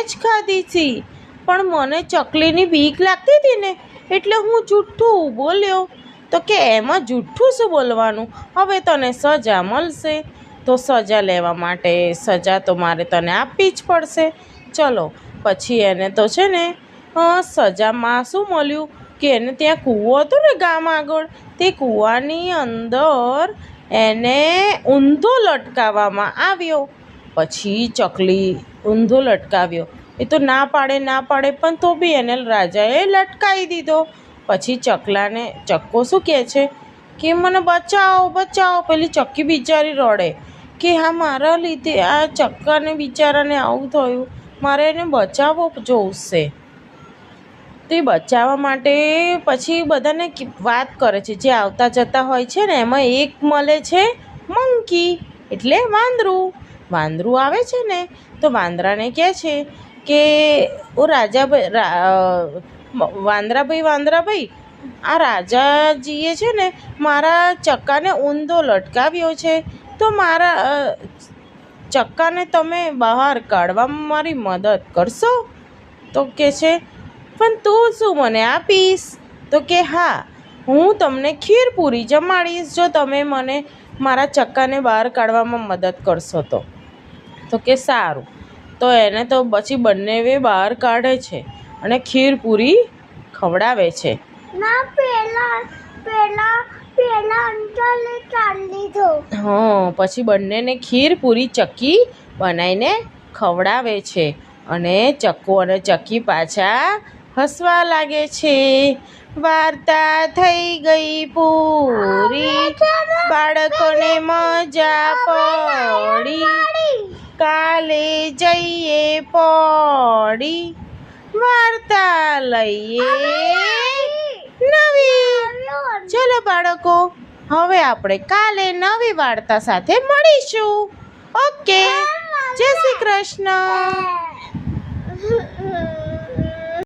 જ ખાધી હતી, પણ મને ચકલીની બીક લાગતી હતી ને એટલે હું જૂઠું બોલ્યો. તો કે એમાં જૂઠું શું બોલવાનું, હવે તને સજા મળશે. તો સજા લેવા માટે સજા તો મારે તને આપવી જ પડશે. ચલો પછી એને તો છે ને સજામાં શું મળ્યું કે એને ત્યાં કૂવો હતો ને ગામ આગળ, તે કૂવાની અંદર એને ઊંધો લટકાવવામાં આવ્યો. પછી ચકલી ઊંધો લટકાવ્યો, એ તો ના પાડે પણ તો બી એને રાજાએ લટકાવી દીધો. પછી ચક્કો શું કહે છે કે મને બચાવો. પેલી ચક્કી બિચારી રડે કે હા મારા લીધે આ ચક્કાને બિચારાને આવું થયું, મારે એને બચાવવો જોઈશે. તો એ બચાવવા માટે પછી બધાને વાત કરે છે, જે આવતા જતા હોય છે ને એમાં એક મળે છે મંકી એટલે વાંદરું આવે છે ને, તો વાંદરાને કહે છે કે ઓ વાંદરાભાઈ આ રાજાજીએ છે ને મારા ચક્કાને ઊંધો લટકાવ્યો છે, તો મારા ચક્કાને તમે બહાર કાઢવામાં મારી મદદ કરશો? તો કહે છે પણ તું શું મને આપીશ? તો કે હા, હું તમને ખીરપૂરી જમાડીશ જો તમે મને મારા ચક્કાને બહાર કાઢવામાં મદદ કરશો તો. તો કે સારું. તો એને તો પછી બંને બહાર કાઢે છે અને ખીરપૂરી ખવડાવે છે. ના પેલા અંકલે ચાલી દો. પછી બંનેને ખીરપૂરી ચક્કી બનાવીને ખવડાવે છે અને ચક્કો અને ચક્કી પાછા હસવા લાગે છે. વાર્તા થઈ ગઈ પૂરી, બાળકોને મજા પડી, કાલે જઈએ પડી, વાર્તા લઈએ નવી. ચલો બાળકો, હવે આપણે કાલે નવી વાર્તા સાથે મળીશું. ઓકે, જય શ્રી કૃષ્ણ.